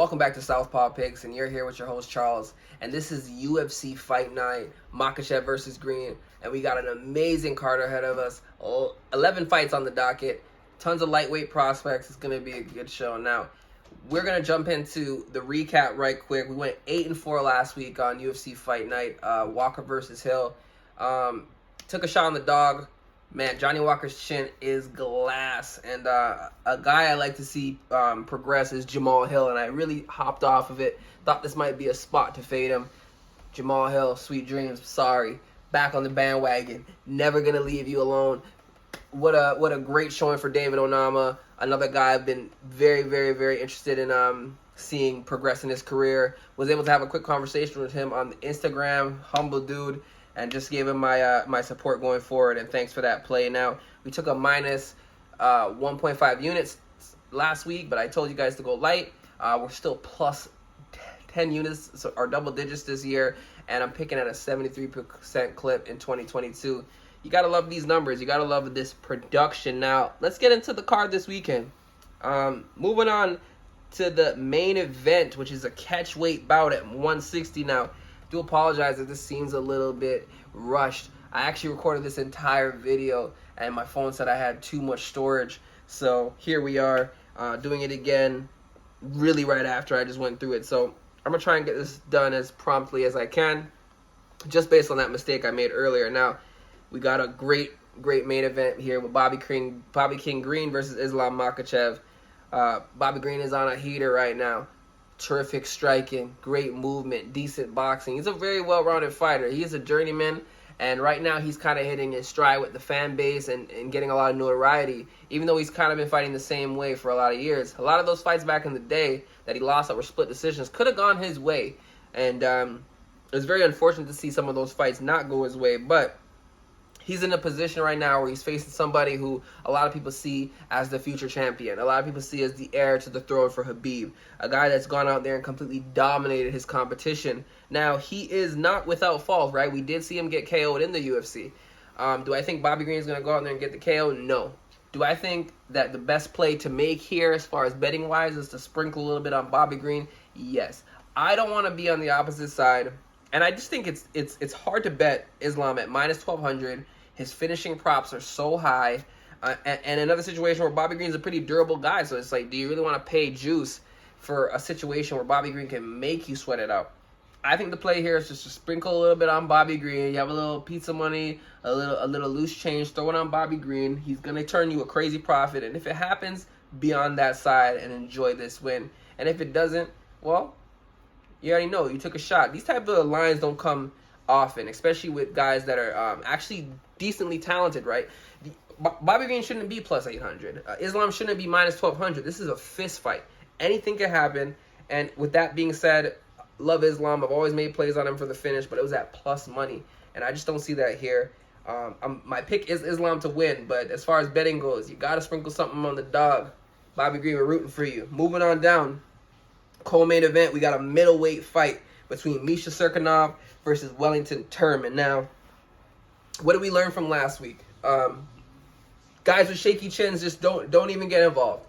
Welcome back to Southpaw Picks, and you're here with your host Charles. And this is UFC Fight Night, Makhachev versus Green, and we got an amazing card ahead of us. 11 fights on the docket, tons of lightweight prospects. It's going to be a good show. Now, we're going to jump into the recap right quick. We went 8-4 last week on UFC Fight Night, Walker versus Hill. Took a shot on the dog. Man, Johnny Walker's chin is glass, and a guy I like to see progress is Jamal Hill, and I really hopped off of it. Thought this might be a spot to fade him. Jamal Hill, sweet dreams. Sorry, back on the bandwagon. Never gonna leave you alone. What a great showing for David Onama. Another guy I've been very, very, very interested in seeing progress in his career. Was able to have a quick conversation with him on Instagram. Humble dude. And just gave him my support going forward, and thanks for that play. Now, we took a minus 1.5 units last week, but I told you guys to go light. We're still plus 10 units, so our double digits this year, and I'm picking at a 73% clip in 2022. You got to love these numbers. You got to love this production. Now, let's get into the card this weekend. Moving on to the main event, which is a catchweight bout at 160 now. Do apologize if this seems a little bit rushed. I actually recorded this entire video and my phone said I had too much storage, so here we are doing it again really right after I just went through it. So I'm gonna try and get this done as promptly as I can, just based on that mistake I made earlier. Now we got a great main event here with Bobby King Green versus Islam Makhachev. Bobby Green is on a heater right now. Terrific striking, great movement, decent boxing. He's a very well-rounded fighter. He is a journeyman, and right now he's kind of hitting his stride with the fan base and getting a lot of notoriety, even though he's kind of been fighting the same way for a lot of years. A lot of those fights back in the day that he lost that were split decisions could have gone his way, and it was very unfortunate to see some of those fights not go his way, but he's in a position right now where he's facing somebody who a lot of people see as the future champion. A lot of people see as the heir to the throne for Khabib. A guy that's gone out there and completely dominated his competition. Now, he is not without fault, right? We did see him get KO'd in the UFC. Do I think Bobby Green is going to go out there and get the KO? No. Do I think that the best play to make here as far as betting-wise is to sprinkle a little bit on Bobby Green? Yes. I don't want to be on the opposite side. And I just think it's hard to bet Islam at minus 1,200. His finishing props are so high. And another situation where Bobby Green's a pretty durable guy. So it's like, do you really want to pay juice for a situation where Bobby Green can make you sweat it out? I think the play here is just to sprinkle a little bit on Bobby Green. You have a little pizza money, a little loose change, throw it on Bobby Green. He's going to turn you a crazy profit. And if it happens, be on that side and enjoy this win. And if it doesn't, well, you already know, you took a shot. These type of lines don't come often, especially with guys that are actually decently talented, right? Bobby Green shouldn't be plus 800. Islam shouldn't be minus 1,200. This is a fist fight. Anything can happen. And with that being said, love Islam. I've always made plays on him for the finish, but it was at plus money. And I just don't see that here. My pick is Islam to win, but as far as betting goes, you got to sprinkle something on the dog. Bobby Green, we're rooting for you. Moving on down. Co-main event, we got a middleweight fight between Misha Cirkunov versus Wellington Turman. Now, what did we learn from last week? Guys with shaky chins just don't even get involved,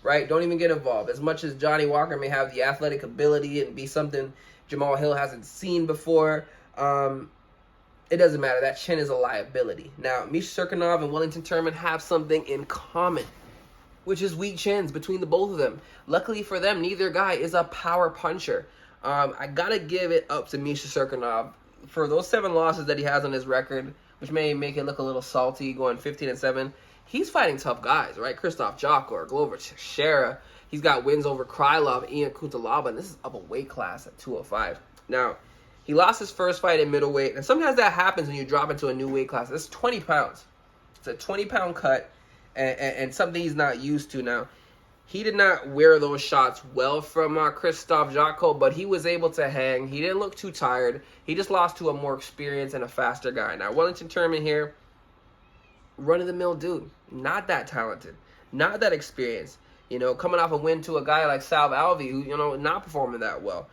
right? Don't even get involved. As much as Johnny Walker may have the athletic ability and be something Jamal Hill hasn't seen before, it doesn't matter. That chin is a liability. Now, Misha Cirkunov and Wellington Turman have something in common, which is weak chins between the both of them. Luckily for them, neither guy is a power puncher. I gotta give it up to Misha Cirkunov for those 7 losses that he has on his record, which may make it look a little salty, going 15-7. He's fighting tough guys, right? Krzysztof Jotko, Glover Teixeira. He's got wins over Krylov, Ian Kutalaba, and this is up a weight class at 205. Now, he lost his first fight in middleweight, and sometimes that happens when you drop into a new weight class. It's 20 pounds. It's a 20-pound cut, and something he's not used to now. He did not wear those shots well from Krzysztof Jotko, but he was able to hang. He didn't look too tired. He just lost to a more experienced and a faster guy. Now, Wellington Turman here, run-of-the-mill dude. Not that talented. Not that experienced. You know, coming off a win to a guy like Salve Alvey, who, you know, not performing that well.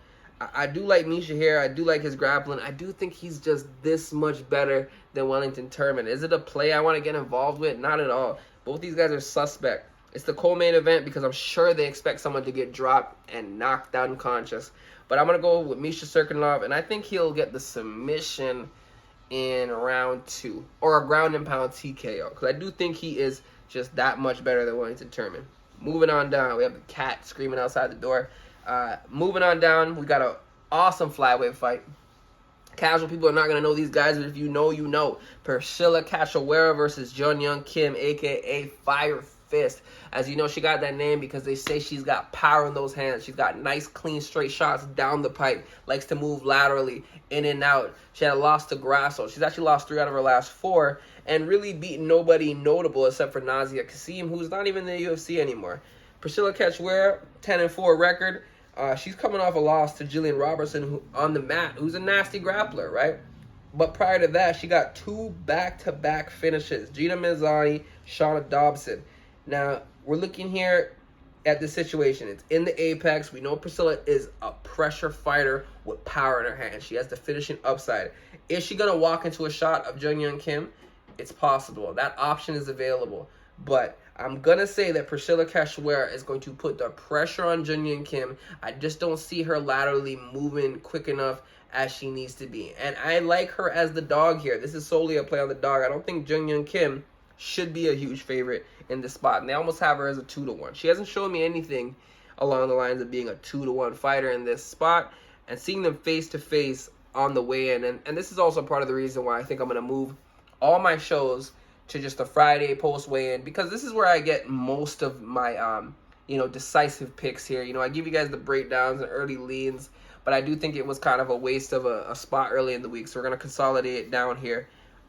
I do like Misha here. I do like his grappling. I do think he's just this much better than Wellington Turman. Is it a play I want to get involved with? Not at all. Both these guys are suspect. It's the co-main event because I'm sure they expect someone to get dropped and knocked unconscious. But I'm going to go with Misha Cirkunov, and I think he'll get the submission in round 2. Or a ground and pound TKO. Because I do think he is just that much better than Wellington Turman. Moving on down, we have the cat screaming outside the door. Moving on down, we got an awesome flyweight fight. Casual people are not going to know these guys, but if you know, you know. Priscila Cachoeira versus Jun Kim, a.k.a. Fire Fist. As you know, she got that name because they say she's got power in those hands. She's got nice, clean, straight shots down the pipe. Likes to move laterally, in and out. She had a loss to Grasso. She's actually lost 3 out of her last 4 and really beaten nobody notable except for Nazia Kasim, who's not even in the UFC anymore. Priscila Cachoeira, 10-4 record. She's coming off a loss to Jillian Robertson who, on the mat, who's a nasty grappler, right? But prior to that, she got 2 back-to-back finishes. Gina Mazzani, Shauna Dobson. Now, we're looking here at the situation. It's in the apex. We know Priscila is a pressure fighter with power in her hands. She has the finishing upside. Is she going to walk into a shot of Jun Kim? It's possible. That option is available. But I'm going to say that Priscila Cachoeira is going to put the pressure on Jun Kim. I just don't see her laterally moving quick enough as she needs to be. And I like her as the dog here. This is solely a play on the dog. I don't think Jun Kim should be a huge favorite in this spot. And they almost have her as a 2-1. She hasn't shown me anything along the lines of being a 2-1 fighter in this spot. And seeing them face-to-face on the way-in. And this is also part of the reason why I think I'm going to move all my shows to just a Friday post-weigh-in, because this is where I get most of my, decisive picks here. You know, I give you guys the breakdowns and early leans, but I do think it was kind of a waste of a spot early in the week, so we're going to consolidate it down here.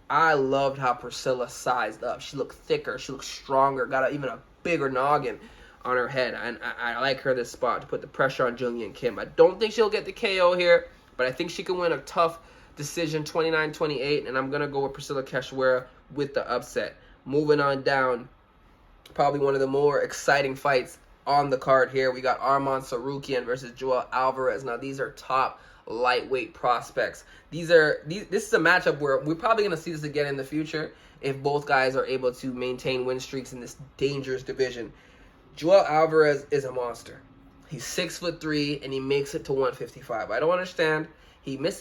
I loved how Priscila sized up. She looked thicker. She looked stronger. Got even a bigger noggin on her head, and I like her this spot to put the pressure on Jun Kim. I don't think she'll get the KO here, but I think she can win a tough decision, 29-28, and I'm going to go with Priscila Cachoeira with the upset. Moving on down, probably one of the more exciting fights on the card here. We got Arman Tsarukyan versus Joel Alvarez. Now, these are top lightweight prospects. This is a matchup where we're probably going to see this again in the future if both guys are able to maintain win streaks in this dangerous division. Joel Alvarez is a monster. He's 6'3", and he makes it to 155. I don't understand. He missed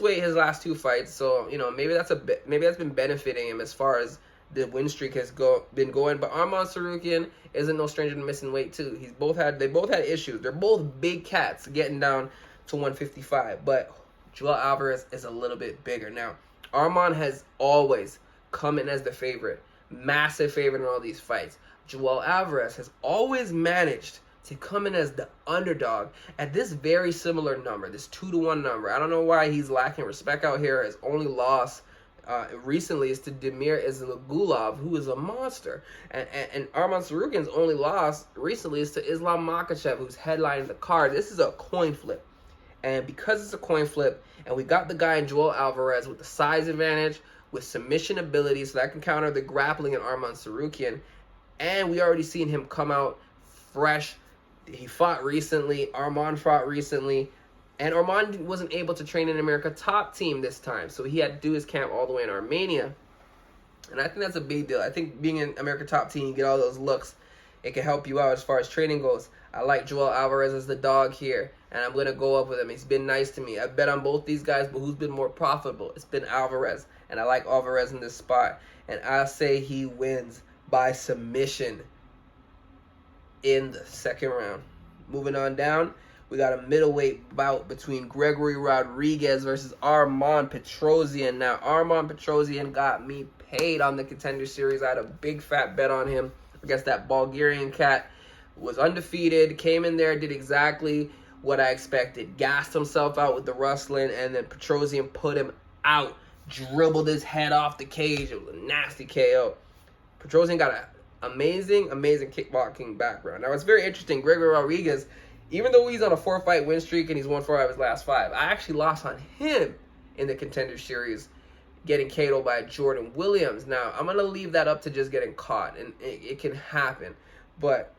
weight his last 2 fights, so maybe that's been benefiting him as far as the win streak has been going. But Arman Tsarukyan isn't no stranger to missing weight too. They both had issues. They're both big cats getting down to 155, but Joel Alvarez is a little bit bigger. Now, Arman has always come in as the favorite, massive favorite in all these fights. Joel Alvarez has always managed to come in as the underdog at this very similar number, this 2-1 number. I don't know why he's lacking respect out here. His only loss recently is to Demir Ismagulov, who is a monster. And Arman Tsarukyan's only loss recently is to Islam Makhachev, who's headlining the card. This is a coin flip. And because it's a coin flip, and we got the guy in Joel Alvarez with the size advantage, with submission ability, so that can counter the grappling in Arman Tsarukyan, and we already seen him come out fresh. He fought recently. Arman fought recently. And Arman wasn't able to train in America Top Team this time. So he had to do his camp all the way in Armenia. And I think that's a big deal. I think being in America Top Team, you get all those looks. It can help you out as far as training goes. I like Joel Alvarez as the dog here. And I'm going to go up with him. He's been nice to me. I bet on both these guys, but who's been more profitable? It's been Alvarez. And I like Alvarez in this spot. And I'll say he wins by submission in the second round. Moving on down, we got a middleweight bout between Gregory Rodrigues versus Arman Petrosyan. Now, Arman Petrosyan got me paid on the Contender Series. I had a big fat bet on him against that Bulgarian cat. Was undefeated, came in there, did exactly what I expected. Gassed himself out with the rustling, and then Petrosyan put him out. Dribbled his head off the cage. It was a nasty KO. Petrosyan got an amazing kickboxing background. Now, it's very interesting. Gregory Rodrigues, even though he's on a 4-fight win streak and he's won 4 out of his last 5, I actually lost on him in the Contender Series, getting KO'd by Jordan Williams. Now, I'm going to leave that up to just getting caught, and it can happen. But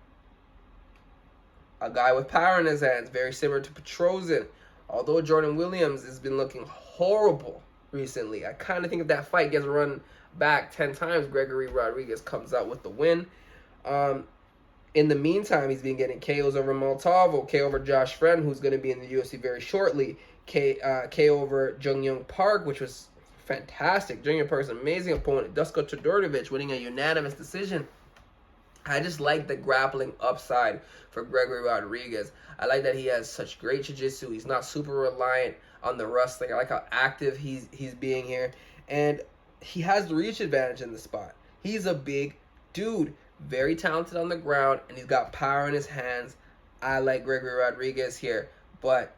a guy with power in his hands, very similar to Petrosyan. Although Jordan Williams has been looking horrible recently, I kind of think if that fight gets run back 10 times, Gregory Rodrigues comes out with the win. In the meantime, he's been getting KOs over Molotov, KO over Josh Friend, who's going to be in the UFC very shortly, KO over Jung Young Park, which was fantastic. Jung Young Park's an amazing opponent. Dusko Todorovic winning a unanimous decision. I just like the grappling upside for Gregory Rodrigues. I like that he has such great jiu-jitsu. He's not super reliant on the wrestling. I like how active he's being here. And he has the reach advantage in the spot. He's a big dude. Very talented on the ground, and he's got power in his hands. I like Gregory Rodrigues here, but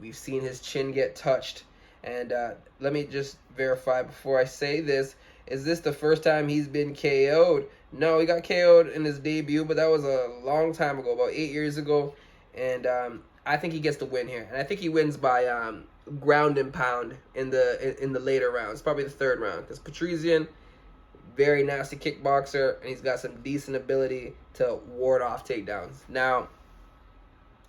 we've seen his chin get touched. And let me just verify before I say this. Is this the first time he's been KO'd? No, he got KO'd in his debut, but that was a long time ago, about 8 years ago. And I think he gets the win here. And I think he wins by ground and pound in the later rounds, probably the third round. Because Petrosyan, very nasty kickboxer, and he's got some decent ability to ward off takedowns. Now,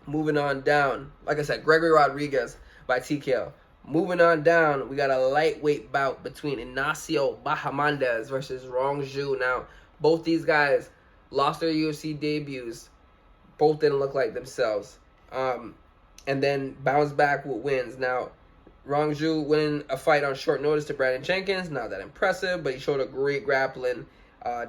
moving on down, like I said, Gregory Rodrigues by TKO. Moving on down, we got a lightweight bout between Ignacio Bahamondes versus Rong. Now, both these guys lost their UFC debuts. Both didn't look like themselves. And then bounced back with wins. Now, Rong winning a fight on short notice to Brandon Jenkins, not that impressive, but he showed a great grappling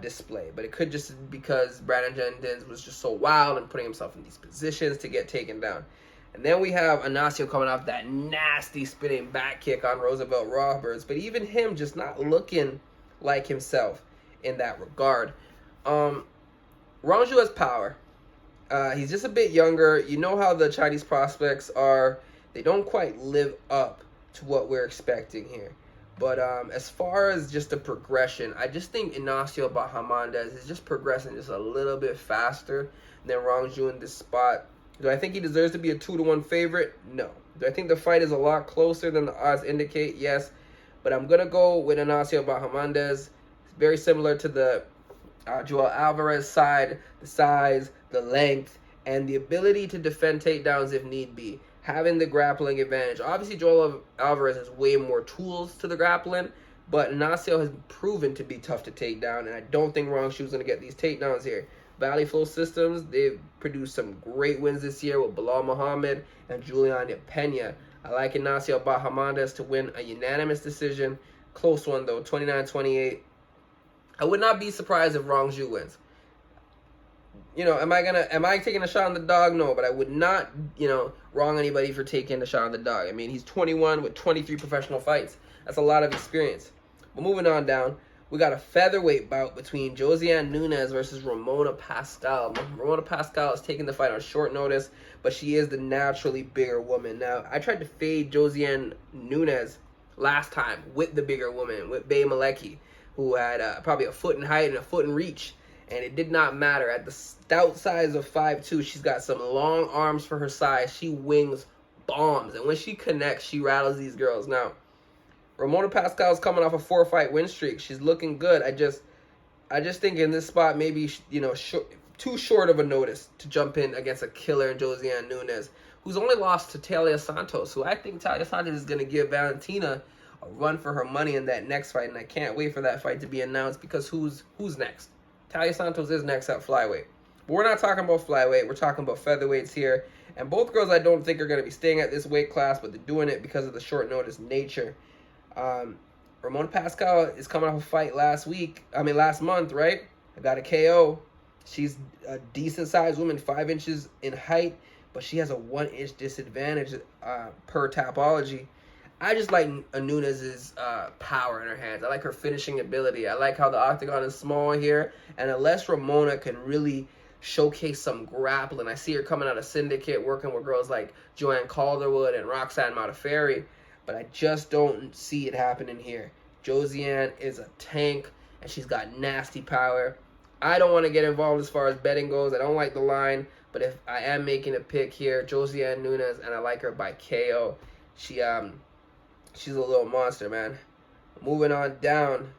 display. But it could just be because Brandon Jenkins was just so wild and putting himself in these positions to get taken down. And then we have Ignacio coming off that nasty spinning back kick on Roosevelt Roberts, but even him just not looking like himself in that regard. Rong has power. He's just a bit younger. You know how the Chinese prospects are. They don't quite live up to what we're expecting here. But as far as just the progression, I just think Ignacio Bahamondes is just progressing just a little bit faster than Rong in this spot. Do I think he deserves to be a 2-1 favorite? No. Do I think the fight is a lot closer than the odds indicate? Yes. But I'm going to go with Ignacio Bahamondes. Very similar to the Joel Alvarez side, the size, the length, and the ability to defend takedowns if need be. Having the grappling advantage. Obviously, Joel Alvarez has way more tools to the grappling, but Ignacio has proven to be tough to take down, and I don't think Rong Shu's going to get these takedowns here. Valley Flow Systems, they've produced some great wins this year with Bilal Muhammad and Julian Pena. I like Ignacio Bahamondes to win a unanimous decision. Close one, though, 29-28. I would not be surprised if Rong wins. You know, am I taking a shot on the dog? No, but I would not, wrong anybody for taking a shot on the dog. I mean, he's 21 with 23 professional fights. That's a lot of experience. But moving on down, we got a featherweight bout between Josiane Nunes versus Ramona Pascual. Ramona Pascual is taking the fight on short notice, but she is the naturally bigger woman. Now, I tried to fade Josiane Nunes last time with the bigger woman, with Bay Malecki, who had probably a foot in height and a foot in reach. And it did not matter. At the stout size of 5'2", she's got some long arms for her size. She wings bombs. And when she connects, she rattles these girls. Now, Ramona Pascual is coming off a 4-fight win streak. She's looking good. I just think in this spot, maybe, too short of a notice to jump in against a killer in Josiane Nunes, who's only lost to Talia Santos, who I think Talia Santos is going to give Valentina a run for her money in that next fight. And I can't wait for that fight to be announced because who's next? Talia Santos is next at flyweight. But we're not talking about flyweight. We're talking about featherweights here. And both girls I don't think are going to be staying at this weight class, but they're doing it because of the short notice nature. Ramona Pascual is coming off a fight last month, right? I got a KO. She's a decent-sized woman, 5 inches in height, but she has a 1-inch disadvantage per Tapology. I just like Nunes' power in her hands. I like her finishing ability. I like how the octagon is small here. And unless Ramona can really showcase some grappling, I see her coming out of Syndicate, working with girls like Joanne Calderwood and Roxanne Modafferi, but I just don't see it happening here. Josiane is a tank, and she's got nasty power. I don't want to get involved as far as betting goes. I don't like the line, but if I am making a pick here, Josiane Nunes, and I like her by KO. She's a little monster, man. Moving on down,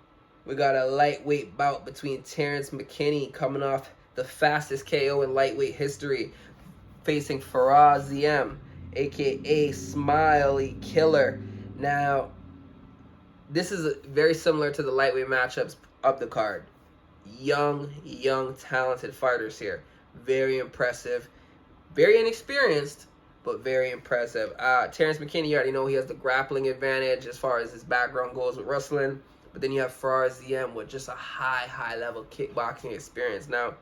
we got a lightweight bout between Terrance McKinney coming off the fastest KO in lightweight history, facing Faraz Ziam, a.k.a. Smiley Killer. Now, this is very similar to the lightweight matchups of the card. Young, talented fighters here. very impressive. Very inexperienced, but very impressive. Terrance McKinney, you already know he has the grappling advantage as far as his background goes with wrestling. But then you have Ziam with just a high level kickboxing experience. Now,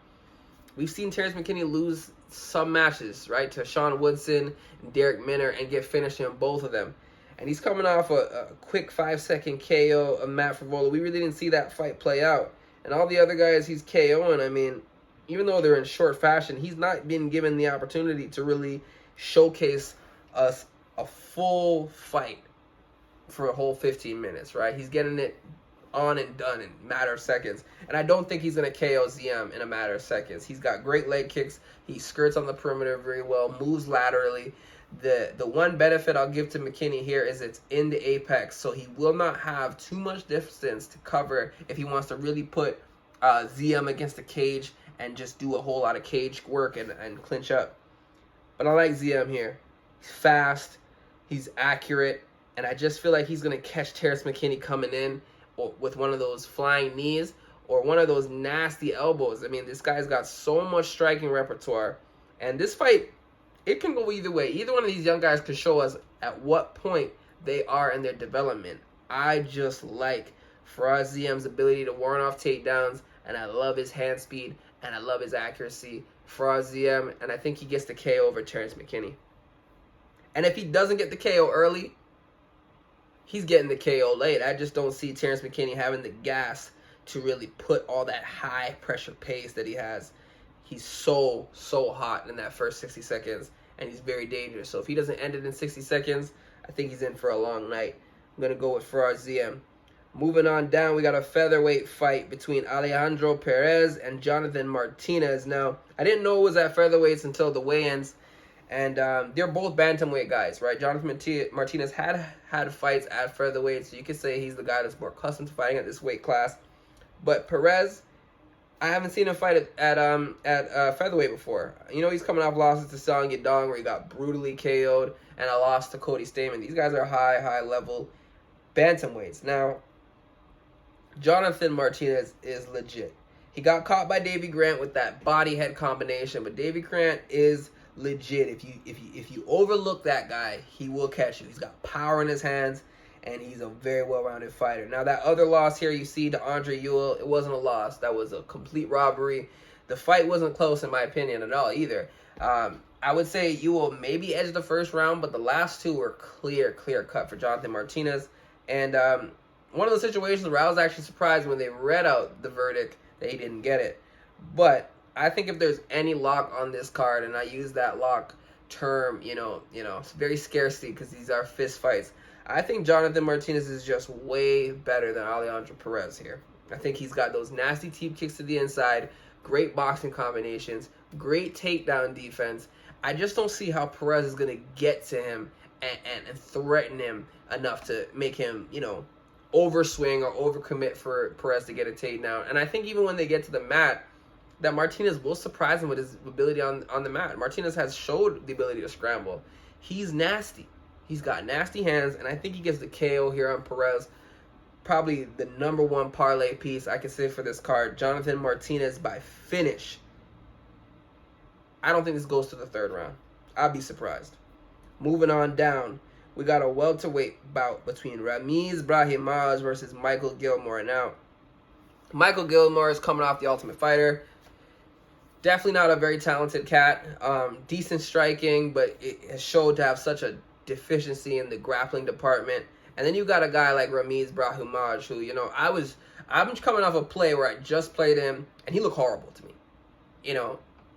we've seen Terrance McKinney lose some matches, right, to Sean Woodson and Derek Minner and get finished in both of them. And he's coming off a quick 5-second KO of Matt Frevola. We really didn't see that fight play out. And all the other guys he's KOing, I mean, even though they're in short fashion, he's not been given the opportunity to really showcase us a full fight for a whole 15 minutes, right? He's getting it on and done in a matter of seconds. And I don't think he's going to KO Ziam in a matter of seconds. He's got great leg kicks. He skirts on the perimeter very well, moves laterally. The one benefit I'll give to McKinney here is it's in the apex, so he will not have too much distance to cover if he wants to really put Ziam against the cage and just do a whole lot of cage work and clinch up. But I like Ziam here. He's fast, he's accurate, and I just feel like he's going to catch Terrance McKinney coming in with one of those flying knees or one of those nasty elbows. I mean, this guy's got so much striking repertoire. And this fight, it can go either way. Either one of these young guys can show us at what point they are in their development. I just like Ziam's ability to warn off takedowns, and I love his hand speed, and I love his accuracy. Ziam, and I think he gets the KO over Terrance McKinney. And if he doesn't get the KO early, he's getting the KO late. I just don't see Terrance McKinney having the gas to really put all that high pressure pace that he has. He's so hot in that first 60 seconds, and he's very dangerous. So if he doesn't end it in 60 seconds, I think he's in for a long night. I'm going to go with Ziam. Moving on down, we got a featherweight fight between Alejandro Perez and Jonathan Martinez. Now, I didn't know it was at featherweights until the weigh-ins, and they're both bantamweight guys, right? Jonathan Martinez had fights at featherweight, so you could say he's the guy that's more accustomed to fighting at this weight class. But Perez, I haven't seen him fight at featherweight before. You know, he's coming off losses to Song Yadong, where he got brutally KO'd, and a loss to Cody Stamann. These guys are high-level bantamweights. Now, Jonathan Martinez is legit. He got caught by Davy Grant with that body-head combination, but Davy Grant is legit. If you overlook that guy, he will catch you. He's got power in his hands, and he's a very well-rounded fighter. Now, that other loss here you see to Andre Ewell, it wasn't a loss. That was a complete robbery. The fight wasn't close, in my opinion, at all either. I would say Ewell maybe edged the first round, but the last two were clear cut for Jonathan Martinez. And one of the situations where I was actually surprised when they read out the verdict that he didn't get it. But I think if there's any lock on this card, and I use that lock term, it's very scarcity because these are fist fights. I think Jonathan Martinez is just way better than Alejandro Perez here. I think he's got those nasty teep kicks to the inside, great boxing combinations, great takedown defense. I just don't see how Perez is going to get to him and threaten him enough to make him, overswing or overcommit for Perez to get a takedown. And I think even when they get to the mat, that Martinez will surprise him with his ability on the mat. Martinez has showed the ability to scramble. He's nasty. He's got nasty hands, and I think he gets the KO here on Perez. Probably the number one parlay piece I can say for this card. Jonathan Martinez by finish. I don't think this goes to the third round. I'd be surprised. Moving on down, we got a welterweight bout between Ramiz Brahimaj versus Micheal Gillmore. Now, Micheal Gillmore is coming off The Ultimate Fighter. Definitely not a very talented cat. Decent striking, but it has showed to have such a deficiency in the grappling department. And then you got a guy like Ramiz Brahimaj, who, I'm coming off a play where I just played him, and he looked horrible to me.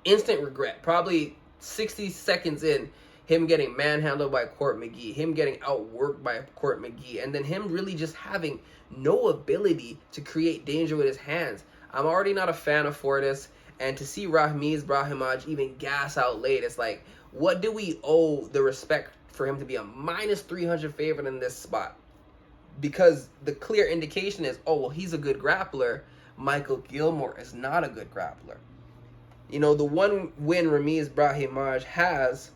Instant regret. Probably 60 seconds in, him getting manhandled by Court McGee, him getting outworked by Court McGee, and then him really just having no ability to create danger with his hands. I'm already not a fan of Fortis, and to see Ramiz Brahimaj even gas out late, it's like, what do we owe the respect for him to be a minus 300 favorite in this spot? Because the clear indication is, he's a good grappler. Micheal Gillmore is not a good grappler. The one win Ramiz Brahimaj has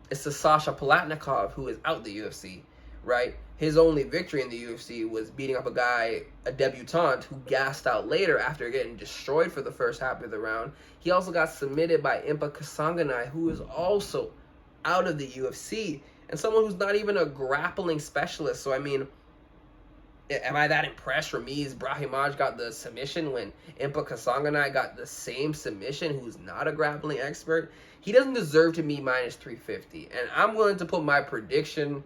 is to Sasha Palatnikov, who is out the UFC, right? his only victory in the UFC was beating up a debutant who gassed out later after getting destroyed for the first half of the round. He also got submitted by Impa Kasanganay, who is also out of the UFC, and someone who's not even a grappling specialist. So, I mean, am I that impressed? Ramiz Brahimaj got the submission when Impa Kasanganay got the same submission, who's not a grappling expert. He doesn't deserve to be minus 350. And I'm willing to put my prediction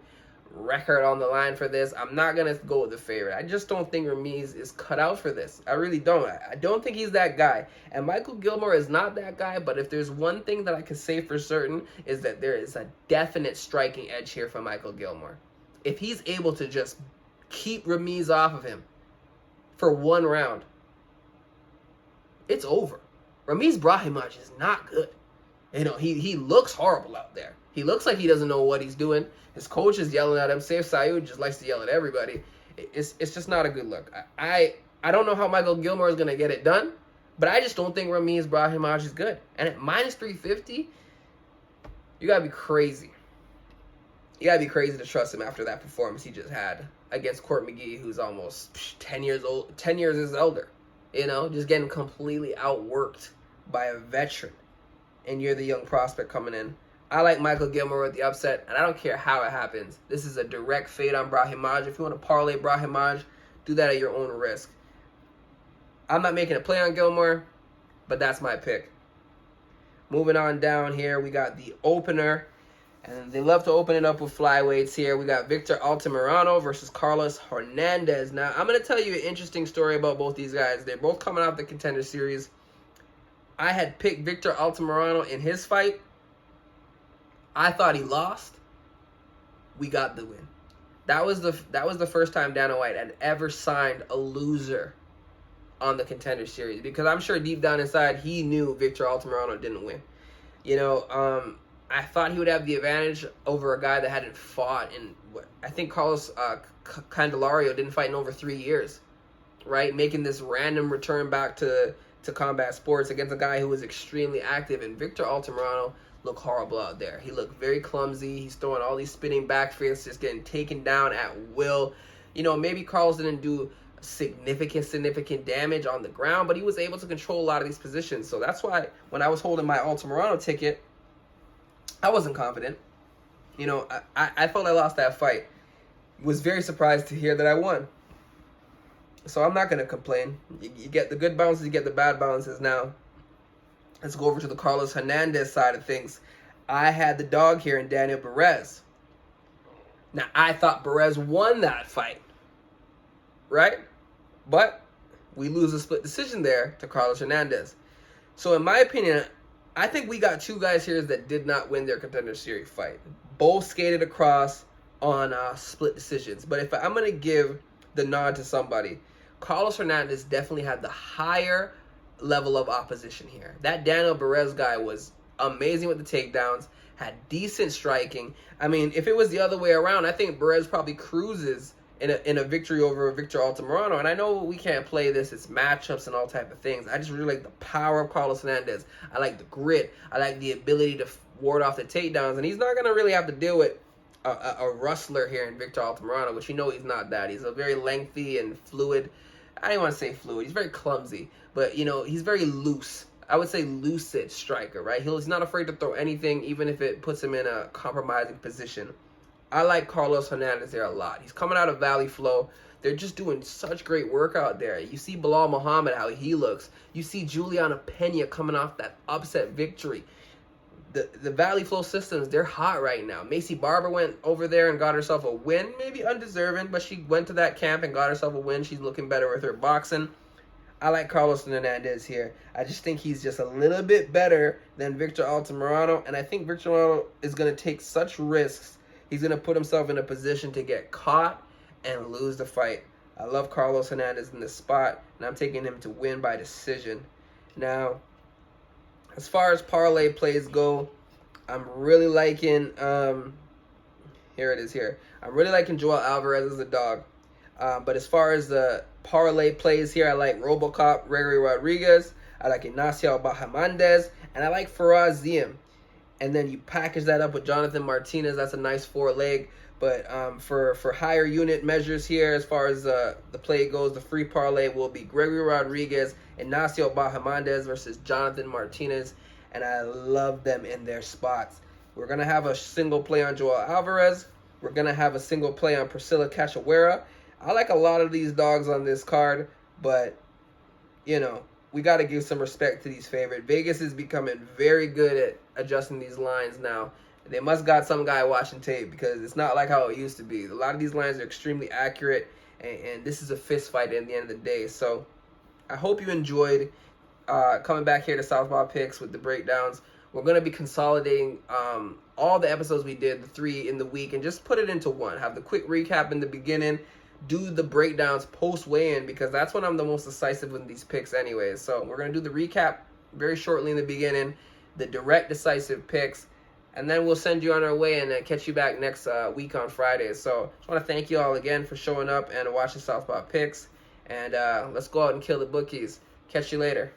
record on the line for this. I'm not going to go with the favorite. I just don't think Ramiz is cut out for this. I really don't. I don't think he's that guy. And Michael Gillmore is not that guy, but if there's one thing that I can say for certain is that there is a definite striking edge here for Michael Gillmore. If he's able to just keep Ramiz off of him for one round, it's over. Ramiz Brahimaj is not good. You know, he looks horrible out there. He looks like he doesn't know what he's doing. His coach is yelling at him. Saif Saud just likes to yell at everybody. It's just not a good look. I don't know how Michael Gillmore is going to get it done, but I just don't think Ramiz Brahimaj is good. And at minus 350, you got to be crazy. You got to be crazy to trust him after that performance he just had against Court McGee, who's almost 10 years old, 10 years his elder. You know, just getting completely outworked by a veteran. And you're the young prospect coming in. I like Michael Gillmore with the upset, and I don't care how it happens. This is a direct fade on Brahimaj. If you want to parlay Brahimaj, do that at your own risk. I'm not making a play on Gillmore, but that's my pick. Moving on down here, we got the opener, and they love to open it up with flyweights here. We got Victor Altamirano versus Carlos Hernandez. Now, I'm going to tell you an interesting story about both these guys. They're both coming out the Contender Series. I had picked Victor Altamirano in his fight. I thought he lost. We got the win. That was the first time Dana White had ever signed a loser on the Contender Series, because I'm sure deep down inside he knew Victor Altamirano didn't win. You know, I thought he would have the advantage over a guy that hadn't fought in I think Carlos Candelario didn't fight in over 3 years, right? Making this random return back to combat sports against a guy who was extremely active, and Victor Altamirano looked horrible out there. He looked very clumsy. He's throwing all these spinning back fists, just getting taken down at will. You know, maybe Carlos didn't do significant damage on the ground, but he was able to control a lot of these positions. So that's why when I was holding my Altamirano ticket, I wasn't confident. You know, I felt I lost that fight. Was very surprised to hear that I won. So I'm not going to complain. You get the good bounces, you get the bad bounces. Now, let's go over to the Carlos Hernandez side of things. I had the dog here in Daniel Perez. Now, I thought Perez won that fight, right? But we lose a split decision there to Carlos Hernandez. So in my opinion, I think we got two guys here that did not win their Contender Series fight. Both skated across on split decisions. But if I'm going to give the nod to somebody, Carlos Hernandez definitely had the higher level of opposition here. That Daniel Perez guy was amazing with the takedowns, had decent striking. I mean, if it was the other way around, I think Perez probably cruises in a victory over Victor Altamirano. And I know we can't play this, it's matchups and all type of things. I just really like the power of Carlos Hernandez. I like the grit. I like the ability to ward off the takedowns. And he's not going to really have to deal with a rustler here in Victor Altamirano, which you know he's not that. He's a very lengthy and fluid. I didn't want to say fluid. He's very clumsy. But, you know, he's very loose. I would say lucid striker, right? He's not afraid to throw anything, even if it puts him in a compromising position. I like Carlos Hernandez there a lot. He's coming out of Valley Flow. They're just doing such great work out there. You see Bilal Muhammad, how he looks. You see Juliana Pena coming off that upset victory. The Valley Flow systems, they're hot right now. Macy Barber went over there and got herself a win. Maybe undeserving, but she went to that camp and got herself a win. She's looking better with her boxing. I like Carlos Hernandez here. I just think he's just a little bit better than Victor Altamirano, and I think Victor Altamirano is going to take such risks. He's going to put himself in a position to get caught and lose the fight. I love Carlos Hernandez in this spot, and I'm taking him to win by decision. Now, as far as parlay plays go, I'm really liking, here it is here. I'm really liking Joel Alvarez as a dog. But as far as the parlay plays here, I like Robocop, Gregory Rodrigues. I like Ignacio Bahamondes. And I like Ziam. And then you package that up with Jonathan Martinez. That's a nice 4-leg But for higher unit measures here, as far as the play goes, the free parlay will be Gregory Rodrigues, Ignacio Bahamondes versus Jonathan Martinez, and I love them in their spots. We're going to have a single play on Joel Alvarez. We're going to have a single play on Priscila Cachoeira. I like a lot of these dogs on this card, but, you know, we got to give some respect to these favorites. Vegas is becoming very good at adjusting these lines now. They must got some guy watching tape, because it's not like how it used to be. A lot of these lines are extremely accurate, and this is a fist fight at the end of the day. So I hope you enjoyed coming back here to Southpaw Picks with the breakdowns. We're going to be consolidating all the episodes we did, the 3 in the week, and just put it into one. Have the quick recap in the beginning, do the breakdowns post weigh-in, because that's when I'm the most decisive with these picks anyways. So we're going to do the recap very shortly in the beginning, the direct decisive picks, and then we'll send you on our way and catch you back next week on Friday. So just want to thank you all again for showing up and watching Southpaw Picks. And let's go out and kill the bookies. Catch you later.